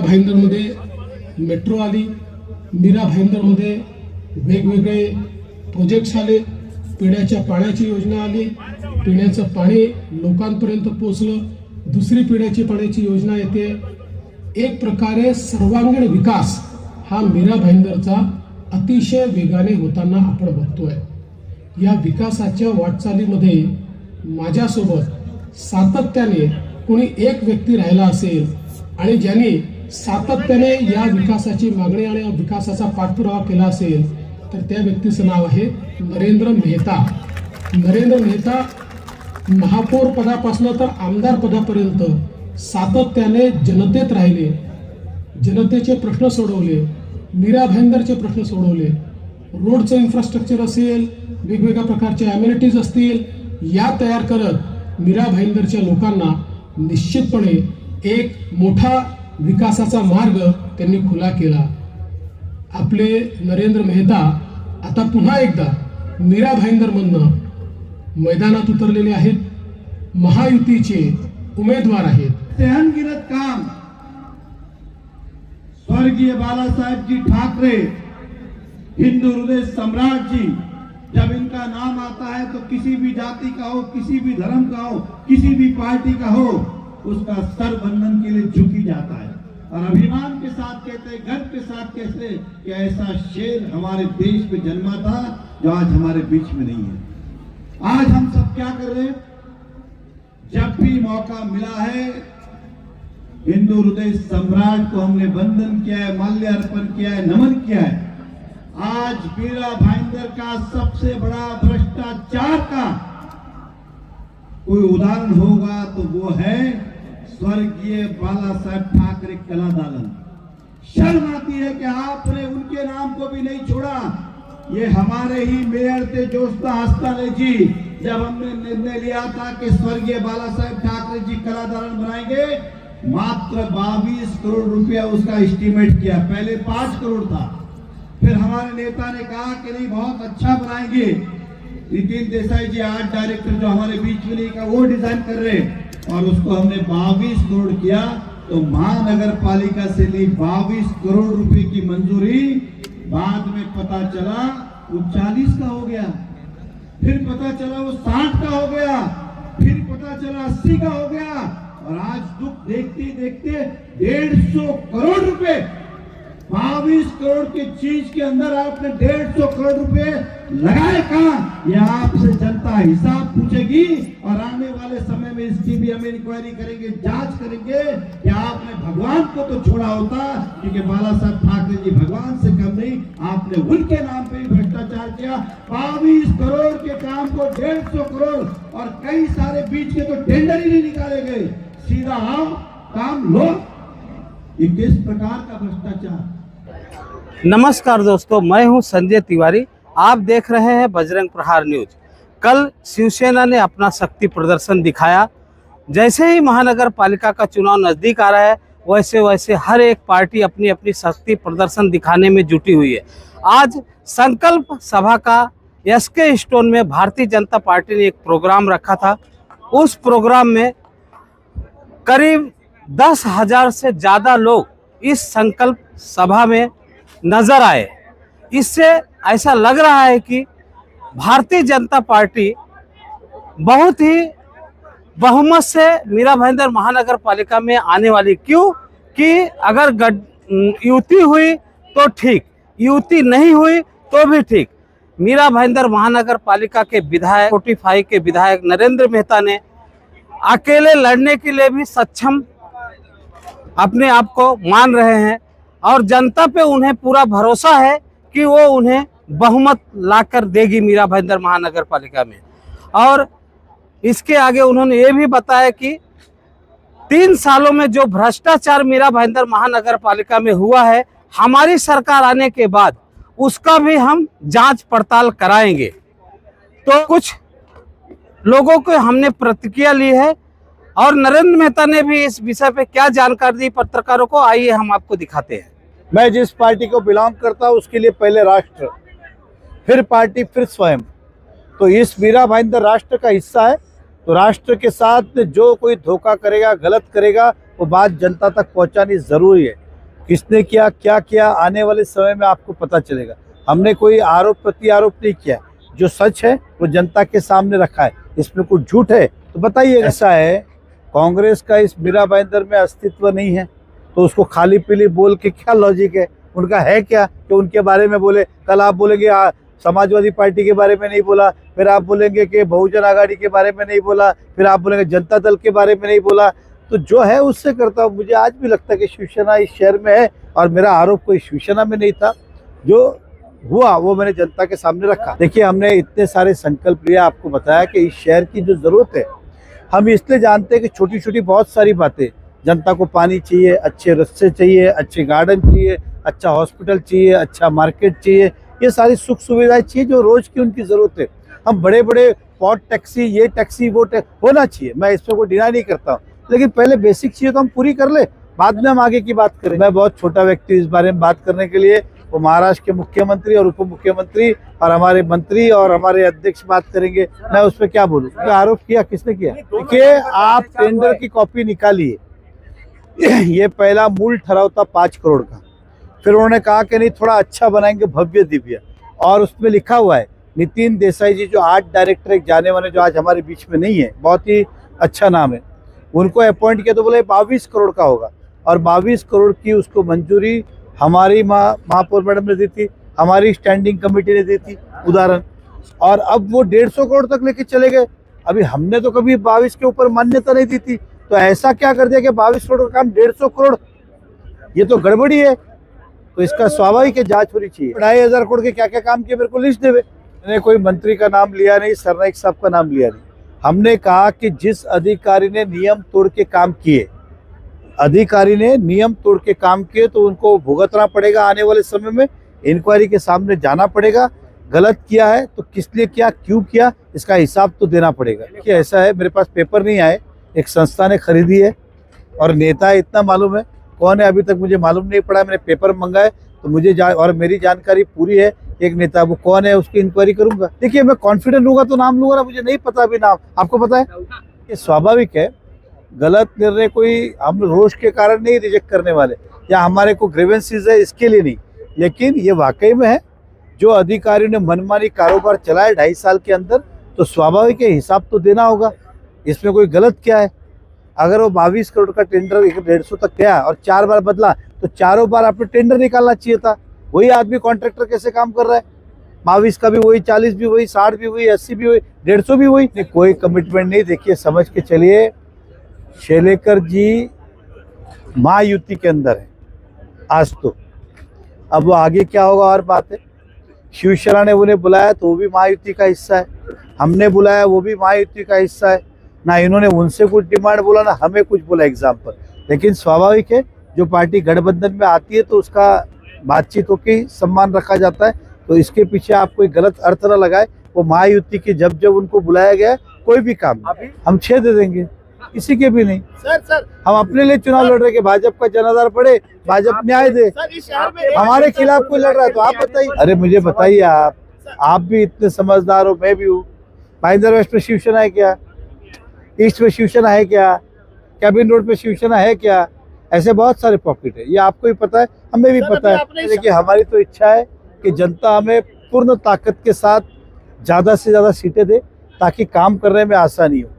भाईंदरमध्ये metro आली, मीरा भाईंदरमध्ये वेगवेगळे projects आले, पिण्याच्या पाण्याची योजना आली, पिण्याचं पाणी लोकांपर्यंत पोहोचलं, दुसरी पिण्याची पाण्याची योजना येते। एक प्रकारे सर्वांगीण विकास हा मीरा भाईंदरचा अतिशय वेगाने होताना आपण बघतोय। या विकासाच्या वाटचालीमध्ये माझ्यासोबत सातत्याने कोणी एक व्यक्ती राहिला असेल आणि ज्यांनी सातत्याने या विकासाची मागणी आणि विकासाचा पाठपुरावा केला असेल तर त्या व्यक्तीचं नाव आहे नरेंद्र मेहता। नरेंद्र मेहता महापौर पदापासून तर आमदार पदापर्यंत सातत्याने जनतेत राहिले, जनतेचे प्रश्न सोडवले, मीरा भाईंदरचे प्रश्न सोडवले, रोडचं इन्फ्रास्ट्रक्चर असेल, वेगवेगळ्या प्रकारचे ॲम्युनिटीज असतील, या तयार करत मीरा भाईंदरच्या लोकांना निश्चितपणे एक मोठा विकासाचा मार्ग त्यांनी खुला केला। आपले नरेंद्र मेहता आता पुन्हा एकदा मीरा भाईंदरमधनं मैदानात उतरलेले आहेत, महायुतीचे उमेदवार आहेत। अनगिनत काम स्वर्गीय बालासाहेब जी ठाकरे, हिंदू हृदय सम्राट जी, जब इनका नाम आता है तो किसी भी जाति का हो, किसी भी धर्म का हो, किसी भी पार्टी का हो, उसका सर बंधन के लिए झुकी जाता है और अभिमान के साथ कहते हैं, गर्व के साथ कहते हैं कि ऐसा शेर हमारे देश में जन्मा था जो आज हमारे बीच में नहीं है। आज हम सब क्या कर रहे हैं? जब भी मौका मिला है हिंदू हृदय सम्राट को हमने वंदन किया है, माल्यार्पण किया है, नमन किया है। आज मीरा भाईंदर का सबसे बड़ा भ्रष्टाचार का कोई उदाहरण होगा तो वो है स्वर्गीय बालासाहेब ठाकरे कला दालन। शर्म आती है कि आपने उनके नाम को भी नहीं छोड़ा। ये हमारे ही मेयर थे जोस्ता हस्ताले जी, जब हमने निर्णय लिया था कि स्वर्गीय बालासाहेब ठाकरे जी कला दालन बनाएंगे, मात्र 22 करोड़ रुपया उसका एस्टीमेट किया। पहले 5 करोड़ था, फिर हमारे नेता ने कहा कि नहीं बहुत अच्छा बनाएंगे। नितिन देसाई जी आर्ट डायरेक्टर जो हमारे बीच में नहीं का वो डिजाइन कर रहे और उसको हमने 22 करोड़ किया। तो महानगर पालिका से ली 22 करोड़ रुपए की मंजूरी, बाद में पता चला वो 40 का हो गया, फिर पता चला वो 60 का हो गया, फिर पता चला 80 का हो गया और आज दुख देखते देखते 150 करोड़ रुपए, 22 करोड़ की चीज के अंदर आपने 150 करोड़ रुपए लगाए कहां? ये आपसे जनता हिसाब पूछेगी और आने वाले समय में इसकी भी हम इंक्वायरी करेंगे, जांच करेंगे कि आपने भगवान को तो छोड़ा होता, क्योंकि बालासाहेब ठाकरे जी भगवान से कम नहीं, आपने उनके नाम पे ही भ्रष्टाचार किया। 22 करोड़ के काम को 150 करोड़ और कई सारे बीच के तो टेंडर ही नहीं निकाले गए, सीधा आओ काम लो। ये किस प्रकार का भ्रष्टाचार? नमस्कार दोस्तों, मैं हूं संजय तिवारी, आप देख रहे हैं बजरंग प्रहार न्यूज। कल शिवसेना ने अपना शक्ति प्रदर्शन दिखाया। जैसे ही महानगर पालिका का चुनाव नज़दीक आ रहा है वैसे वैसे हर एक पार्टी अपनी अपनी शक्ति प्रदर्शन दिखाने में जुटी हुई है। आज संकल्प सभा का एसके स्टोन में भारतीय जनता पार्टी ने एक प्रोग्राम रखा था। उस प्रोग्राम में करीब 10,000 से ज़्यादा लोग इस संकल्प सभा में नजर आए। इससे ऐसा लग रहा है कि भारतीय जनता पार्टी बहुत ही बहुमत से मीरा भाईंदर महानगर पालिका में आने वाली। क्यों कि अगर युति हुई तो ठीक, युति नहीं हुई तो भी ठीक। मीरा भाईंदर महानगर पालिका के विधायक 45 के विधायक नरेंद्र मेहता ने अकेले लड़ने के लिए भी सक्षम अपने आप को मान रहे हैं और जनता पे उन्हें पूरा भरोसा है कि वो उन्हें बहुमत लाकर देगी मीरा भाईंदर महानगर पालिका में। और इसके आगे उन्होंने ये भी बताया कि 3 सालों में जो भ्रष्टाचार मीरा भाईंदर महानगर पालिका में हुआ है, हमारी सरकार आने के बाद उसका भी हम जांच पड़ताल कराएंगे। तो कुछ लोगों को हमने प्रतिक्रिया ली है और नरेंद्र मेहता ने भी इस विषय पे क्या जानकारी दी पत्रकारों को, आइए हम आपको दिखाते हैं। मैं जिस पार्टी को बिलोंग करता हूँ उसके लिए पहले राष्ट्र, फिर पार्टी, फिर स्वयं। तो इस मीरा भाईंदर राष्ट्र का हिस्सा है, तो राष्ट्र के साथ जो कोई धोखा करेगा, गलत करेगा, वो बात जनता तक पहुंचानी जरूरी है। किसने किया, क्या किया, आने वाले समय में आपको पता चलेगा। हमने कोई आरोप प्रति आरोप नहीं किया, जो सच है वो जनता के सामने रखा है। इसमें कुछ झूठ है तो बताइए। ऐसा है, कांग्रेस का इस मीरा भाईंदर में अस्तित्व नहीं है तो उसको खाली पीली बोल के क्या लॉजिक है? उनका है क्या कि उनके बारे में बोले? कल आप बोलेंगे समाजवादी पार्टी के बारे में नहीं बोला, फिर आप बोलेंगे कि बहुजन आघाड़ी के बारे में नहीं बोला, फिर आप बोलेंगे जनता दल के बारे में नहीं बोला। तो जो है उससे करता हूँ। मुझे आज भी लगता है कि शिवसेना इस शहर में है और मेरा आरोप कोई शिवसेना में नहीं था। जो हुआ वो मैंने जनता के सामने रखा। देखिए, हमने इतने सारे संकल्प लिया, आपको बताया कि इस शहर की जो जरूरत है, हम इसलिए जानते हैं कि छोटी छोटी बहुत सारी बातें, जनता को पानी चाहिए, अच्छे रास्ते चाहिए, अच्छे गार्डन चाहिए, अच्छा हॉस्पिटल चाहिए, अच्छा मार्केट चाहिए, ये सारी सुख सुविधाएं चाहिए जो रोज की उनकी जरूरत है। हम बड़े बड़े पॉट टैक्सी, ये टैक्सी, वो टैक्सी होना चाहिए, मैं इसमें कोई डिनाई नहीं करता हूँ, लेकिन पहले बेसिक चीजें तो हम पूरी कर ले, बाद में हम आगे की बात करें। मैं बहुत छोटा व्यक्ति इस बारे में बात करने के लिए, वो महाराष्ट्र के मुख्यमंत्री और उप मुख्यमंत्री और हमारे मंत्री और हमारे अध्यक्ष बात करेंगे, मैं उस पर क्या बोलूँ? आरोप किया किसने किया? देखिए, आप टेंडर की कॉपी निकालिए, ये पहला मूल ठहराव था 5 करोड़ का, फिर उन्होंने कहा कि नहीं थोड़ा अच्छा बनाएंगे, भव्य दिव्य, और उसमें लिखा हुआ है नितिन देसाई जी जो आर्ट डायरेक्टर एक जाने माने, जो आज हमारे बीच में नहीं है, बहुत ही अच्छा नाम है, उनको अपॉइंट किया तो बोले 22 करोड़ का होगा, और 22 करोड़ की उसको मंजूरी हमारी महापौर मैडम ने दी थी, हमारी स्टैंडिंग कमेटी ने दी थी, उदाहरण। और अब वो 150 करोड़ तक लेके चले गए। अभी हमने तो कभी 22 के ऊपर मान्यता नहीं दी थी, तो ऐसा क्या कर दिया कि 22 करोड़ का काम 150 करोड़, ये तो गड़बड़ी है। तो इसका स्वाभाविक है, जांच होनी चाहिए। 2,500 करोड़ के क्या क्या काम किए मेरे को लिस्ट देवे। मैंने कोई मंत्री का नाम लिया नहीं, सरनाइक साहब का नाम लिया नहीं। हमने कहा कि जिस अधिकारी ने नियम तोड़ के काम किए, अधिकारी ने नियम तोड़ के काम किए तो उनको भुगतना पड़ेगा, आने वाले समय में इंक्वायरी के सामने जाना पड़ेगा। गलत किया है तो किस लिए किया, क्यों किया, इसका हिसाब तो देना पड़ेगा। कि ऐसा है, मेरे पास पेपर नहीं आए, एक संस्था ने खरीदी है और नेता इतना मालूम है, कौन है अभी तक मुझे मालूम नहीं पड़ा। मैंने पेपर मंगाए तो मुझे और मेरी जानकारी पूरी है, एक नेता, वो कौन है उसकी इंक्वायरी करूंगा। देखिए, मैं कॉन्फिडेंट लूंगा तो नाम लूंगा ना, मुझे नहीं पता अभी नाम, आपको पता है। ये स्वाभाविक है, गलत निर्णय कोई हम रोष के कारण नहीं रिजेक्ट करने वाले, या हमारे को ग्रीवेंसेस है इसके लिए नहीं, लेकिन ये वाकई में है जो अधिकारियों ने मनमानी कारोबार चलाया 2.5 साल के अंदर, तो स्वाभाविक है हिसाब तो देना होगा। इसमें कोई गलत क्या है? अगर वो 22 करोड़ का टेंडर 150 तक गया और 4 बार बदला, तो चारों बार आपने टेंडर निकालना चाहिए था। वही आदमी कॉन्ट्रैक्टर कैसे काम कर रहा है? 22 का भी वही, 40 भी वही, 60 भी वही, 80 भी वही, 150 भी वही। कोई कमिटमेंट नहीं। देखिए, समझ के चलिए, शेलेकर जी महायुति के अंदर है आज तो, अब वो आगे क्या होगा और बात है। शिवसेना ने उन्हें बुलाया तो वो भी महायुति का हिस्सा है, हमने बुलाया वो भी महायुति का हिस्सा है। ना इन्होंने उनसे कुछ डिमांड बोला, ना हमें कुछ बोला एग्जाम्पल। लेकिन स्वाभाविक है, जो पार्टी गठबंधन में आती है तो उसका बातचीत होकर सम्मान रखा जाता है। तो इसके पीछे आप कोई गलत अर्थ न लगाए। वो महायुति की जब उनको बुलाया गया, कोई भी काम हम 6 दे देंगे, किसी के भी नहीं। सर हम अपने लिए चुनाव लड़ रहे, भाजपा का जनाधार पड़े, भाजपा न्याय दे। हमारे खिलाफ कोई लड़ रहा है तो आप बताइए। अरे मुझे बताइए, आप भी इतने समझदार हो, मैं भी हूँ। भाईंदर वेस्ट में शिवसेना है क्या? ईस्ट में शिवसेना है क्या? कैबिन रोड पे शिवसेना है क्या? ऐसे बहुत सारे पॉकेट है, ये आपको भी पता है, हमें भी पता है। देखिए, हमारी तो इच्छा है कि जनता हमें पूर्ण ताकत के साथ ज़्यादा से ज़्यादा सीटें दे, ताकि काम करने में आसानी हो।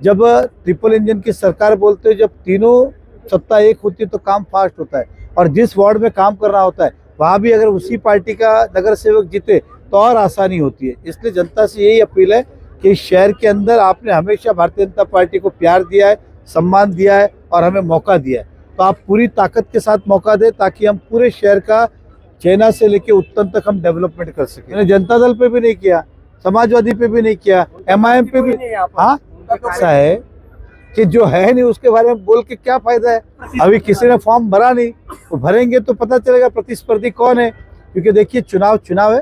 जब ट्रिपल इंजन की सरकार बोलते हैं, जब तीनों सत्ता एक होती है तो काम फास्ट होता है, और जिस वार्ड में काम करना होता है वहाँ भी अगर उसी पार्टी का नगर सेवक जीते तो और आसानी होती है। इसलिए जनता से यही अपील है कि इस शहर के अंदर आपने हमेशा भारतीय जनता पार्टी को प्यार दिया है, सम्मान दिया है और हमें मौका दिया है, तो आप पूरी ताकत के साथ मौका दें, ताकि हम पूरे शहर का चैना से लेके उत्तम तक हम डेवलपमेंट कर सकें। मैंने जनता दल पे भी नहीं किया, समाजवादी पे भी नहीं किया, MIM पे भी। हाँ, ऐसा है कि जो है नहीं उसके बारे में बोल के क्या फायदा है। अभी किसी ने फॉर्म भरा नहीं, तो भरेंगे तो पता चलेगा प्रतिस्पर्धी कौन है। क्योंकि देखिए, चुनाव है,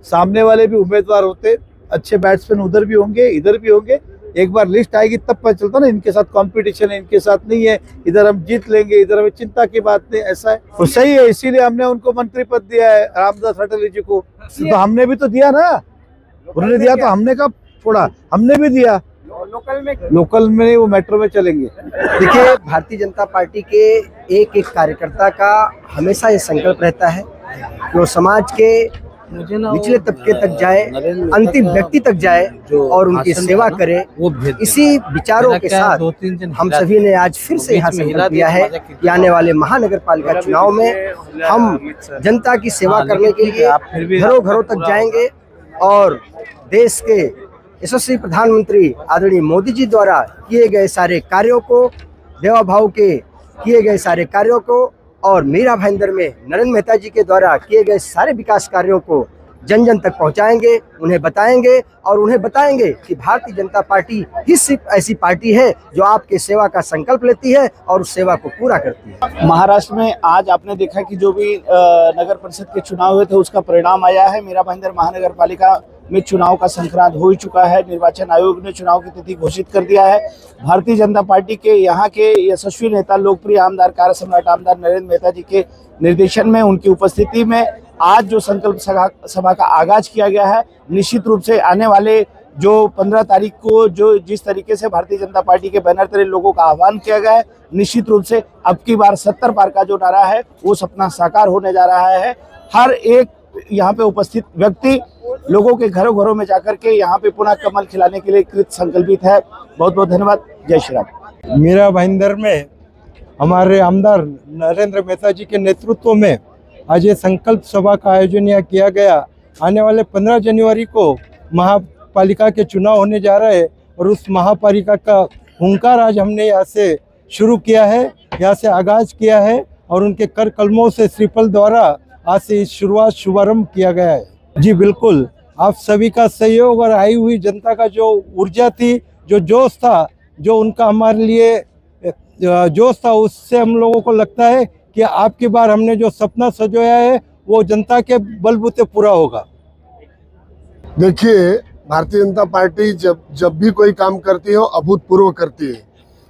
सामने वाले भी उम्मीदवार होते, अच्छे बैट्समैन उधर भी होंगे, इधर भी होंगे। एक बार लिस्ट आएगी तब पता चलता ना, इनके साथ कंपटीशन है, इनके साथ नहीं है, इधर हम जीत लेंगे, इधर हमें चिंता की बात नहीं। ऐसा है तो सही है, इसीलिए हमने उनको मंत्री पद दिया है, रामदास अठावले जी को। तो हमने भी तो दिया ना, उन्होंने दिया तो हमने कब छोड़ा, हमने भी दिया। लोकल में नहीं, वो मेट्रो में चलेंगे। देखिए, भारतीय जनता पार्टी के एक एक कार्यकर्ता का हमेशा ये संकल्प रहता है कि वो समाज के निचले तबके तक जाए, अंतिम व्यक्ति तक जाए और उनकी सेवा करे। इसी विचारों के साथ हम सभी ने आज फिर से यहाँ संकल्प लिया है कि आने वाले महानगर पालिका चुनाव में हम जनता की सेवा करने के लिए घरों घरों तक जाएंगे और देश के यशस्वी प्रधानमंत्री आदरणीय मोदी जी द्वारा किए गए सारे कार्यों को, देवा भाव के किए गए सारे कार्यों को और मीरा भाईंदर में नरेंद्र मेहता जी के द्वारा किए गए सारे विकास कार्यों को जन जन तक पहुंचाएंगे, उन्हें बताएंगे कि भारतीय जनता पार्टी ही सिर्फ ऐसी पार्टी है जो आपके सेवा का संकल्प लेती है और उस सेवा को पूरा करती है। महाराष्ट्र में आज आपने देखा कि जो भी नगर परिषद के चुनाव हुए थे उसका परिणाम आया है। मीरा भाईंदर महानगर पालिका में चुनाव का संक्रांत हो चुका है। निर्वाचन आयोग ने चुनाव की तिथि घोषित कर दिया है। भारतीय जनता पार्टी के यहाँ के यशस्वी नेता, लोकप्रिय आमदार, कार्य सम्राट आमदार नरेंद्र मेहता जी के निर्देशन में, उनकी उपस्थिति में आज जो संकल्प सभा का आगाज किया गया है, निश्चित रूप से आने वाले जो 15 तारीख को जो जिस तरीके से भारतीय जनता पार्टी के बैनर तले लोगों का आह्वान किया गया है, निश्चित रूप से अब की बार 70 पार का जो नारा है वो सपना साकार होने जा रहा है। हर एक यहाँ पे उपस्थित व्यक्ति लोगों के घरों घरों में जाकर के यहाँ पे पुनः कमल खिलाने के लिए कृत संकल्पित है। बहुत बहुत धन्यवाद। जय श्री राम। मीरा भाईंदर में हमारे आमदार नरेंद्र मेहता जी के नेतृत्व में आज ये संकल्प सभा का आयोजन यहाँ किया गया। आने वाले 15 जनवरी को महापालिका के चुनाव होने जा रहे हैं और उस महापालिका का हुंकार आज हमने यहाँ से शुरू किया है, यहाँ से आगाज किया है और उनके कर कलमों से श्रीफल द्वारा आज से इस शुभारंभ किया गया है। जी बिल्कुल, आप सभी का सहयोग और आई हुई जनता का जो ऊर्जा थी, जो जोश था, जो उनका हमारे लिए जोश था, उससे हम लोगों को लगता है कि आपकी बार हमने जो सपना सजोया है वो जनता के बलबूते पूरा होगा। देखिए, भारतीय जनता पार्टी जब भी कोई काम करती है वो अभूतपूर्व करती है।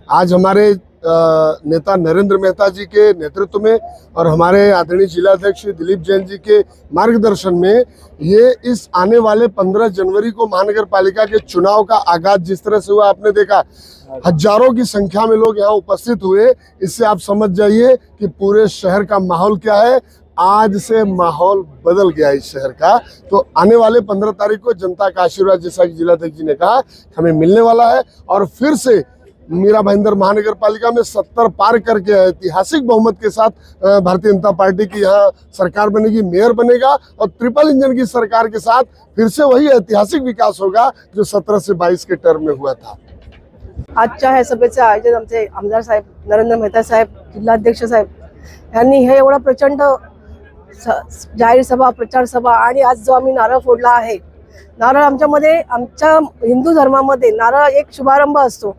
आज हमारे नेता नरेंद्र मेहता जी के नेतृत्व में और हमारे आदरणीय जिलाध्यक्ष दिलीप जैन जी के मार्गदर्शन में ये इस आने वाले 15 जनवरी को महानगर पालिका के चुनाव का आगाज जिस तरह से हुआ, आपने देखा हजारों की संख्या में लोग यहाँ उपस्थित हुए। इससे आप समझ जाइए कि पूरे शहर का माहौल क्या है। आज से माहौल बदल गया इस शहर का। तो आने वाले 15 तारीख को जनता का आशीर्वाद, जैसा कि जिलाध्यक्ष जी ने कहा, हमें मिलने वाला है और फिर से मीरा भाईंदर महानगर पालिका में 70 पार करके ऐतिहासिक बहुमत के साथ भारतीय जनता पार्टी की यहाँ सरकार बनेगी, मेयर बनेगा और ट्रिपल इंजन की सरकार के साथ फिर से वही ऐतिहासिक विकास होगा जो 17 से 22 के टर्म में हुआ था। आजच्या ह्या सभेचे आयोजन आमचे आमदार साहेब नरेंद्र मेहता साहेब, जिल्हाध्यक्ष साहेब यांनी हे एवढं प्रचंड जाहीर सभा, प्रचार सभा आणि आज जो आम्ही नारळ फोडला आहे, नारळ आमच्यामध्ये, आमच्या हिंदू धर्मामध्ये नारळ एक शुभारंभ असतो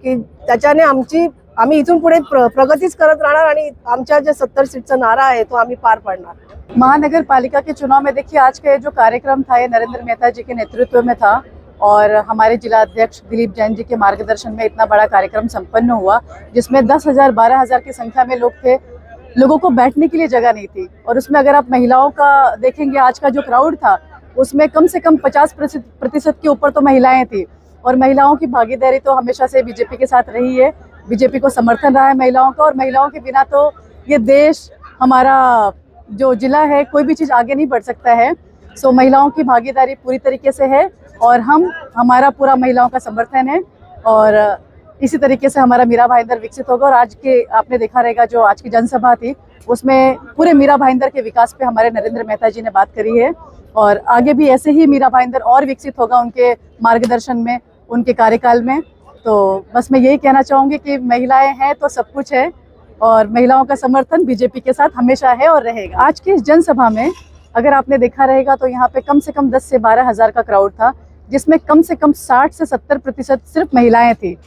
की त्याच्याने आम्ही इथून पुढे प्रगतीच करत राहणार आणि आमच्या जे 70 सीटचा नारा आहे तो आम्ही पार पाडणार। महानगर पालिका के चुनाव में देखिए, आज का जो कार्यक्रम था ये नरेंद्र मेहता जी के नेतृत्व में था और हमारे जिला अध्यक्ष दिलीप जैन जी के मार्गदर्शन में इतना बड़ा कार्यक्रम संपन्न हुआ, जिसमें 10,000 12,000 की संख्या में लोग थे। लोगों को बैठने के लिए जगह नहीं थी और उसमें अगर आप महिलाओं का देखेंगे, आज का जो क्राउड था उसमें कम से कम 50% के ऊपर तो महिलाएं थी और महिलाओं की भागीदारी तो हमेशा से बीजेपी के साथ रही है। बीजेपी को समर्थन रहा है महिलाओं का और महिलाओं के बिना तो ये देश, हमारा जो जिला है, कोई भी चीज़ आगे नहीं बढ़ सकता है। सो महिलाओं की भागीदारी पूरी तरीके से है और हमारा पूरा महिलाओं का समर्थन है और इसी तरीके से हमारा मीरा भाईंदर विकसित होगा। और आज के आपने देखा रहेगा जो आज की जनसभा थी उसमें पूरे मीरा भाईंदर के विकास पे हमारे नरेंद्र मेहता जी ने बात करी है और आगे भी ऐसे ही मीरा भाईंदर और विकसित होगा उनके मार्गदर्शन में, उनके कार्यकाल में। तो बस मैं यही कहना चाहूँगी कि महिलाएं हैं तो सब कुछ है और महिलाओं का समर्थन बीजेपी के साथ हमेशा है और रहेगा। आज की इस जनसभा में अगर आपने देखा रहेगा तो यहाँ पे कम से कम 10 से 12 हज़ार का क्राउड था, जिसमें कम से कम 60 से 70% सिर्फ महिलाएं थी।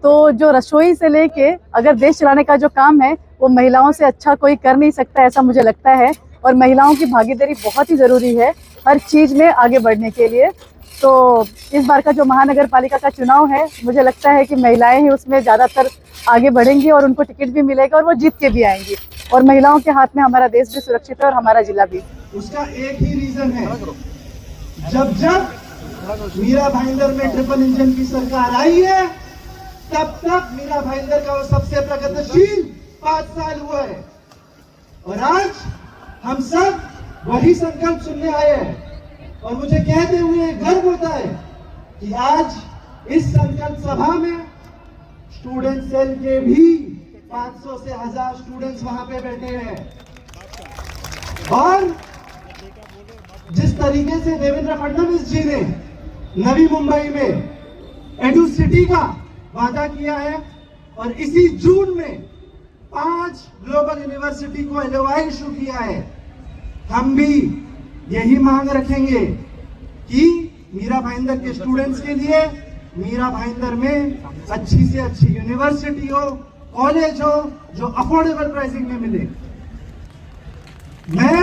तो जो रसोई से लेके अगर देश चलाने का जो काम है वो महिलाओं से अच्छा कोई कर नहीं सकता, ऐसा मुझे लगता है। और महिलाओं की भागीदारी बहुत ही ज़रूरी है हर चीज़ में आगे बढ़ने के लिए। तो इस बार का जो महानगर पालिका का चुनाव है, मुझे लगता है कि महिलाएं ही उसमें ज़्यादातर आगे बढ़ेंगी और उनको टिकट भी मिलेगा और वो जीत के भी आएंगी और महिलाओं के हाथ में हमारा देश भी सुरक्षित है और हमारा जिला भी। उसका एक ही रीजन है, जब मीरा भाईंदर में ट्रिपल इंजन की सरकार आई है, तब तक मीरा भाईंदर का वो सबसे प्रगतिशील 5 साल हुआ है। और आज हम सब वही संकल्प सुनने आए हैं और मुझे कहते हुए गर्व होता है कि आज इस संकल्प सभा में स्टूडेंट सेल के भी 500 से 1000 स्टूडेंट्स वहां पे बैठे हैं। और जिस तरीके से देवेंद्र फडणवीस जी ने नवी मुंबई में एडू सिटी का वादा किया है और इसी जून में 5 ग्लोबल यूनिवर्सिटी को LOI इशू किया है, हम भी यही मांग रखेंगे कि मीरा भाईंदर के स्टूडेंट्स के लिए मीरा भाईंदर में अच्छी से अच्छी यूनिवर्सिटी हो, कॉलेज हो, जो अफोर्डेबल प्राइसिंग में मिले। मैं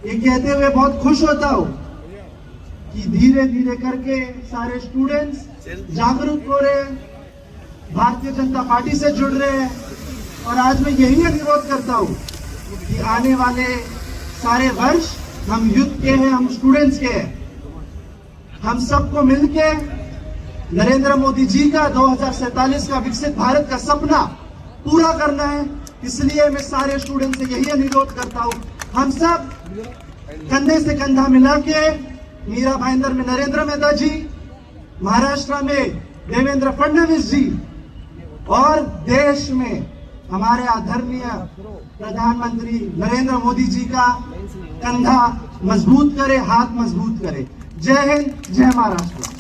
ये कहते हुए बहुत खुश होता हूं कि धीरे धीरे करके सारे स्टूडेंट्स जागरूक हो रहे हैं, भारतीय जनता पार्टी से जुड़ रहे हैं। और आज मैं यही अनुरोध करता हूं कि आने वाले सारे वर्ष हम यूथ के हैं, हम स्टूडेंट्स के हैं, हम सबको मिलके नरेंद्र मोदी जी का 2047 का विकसित भारत का सपना पूरा करना है। इसलिए मैं सारे स्टूडेंट्स से यही अनुरोध करता हूं, हम सब कंधे से कंधा मिला के मीरा भाईंदर में नरेंद्र मेहता जी, महाराष्ट्र में देवेंद्र फडणवीस जी और देश में हमारे आदरणीय प्रधानमंत्री नरेंद्र मोदी जी का कंधा मजबूत करे, हाथ मजबूत करे। जय हिंद, जय महाराष्ट्र।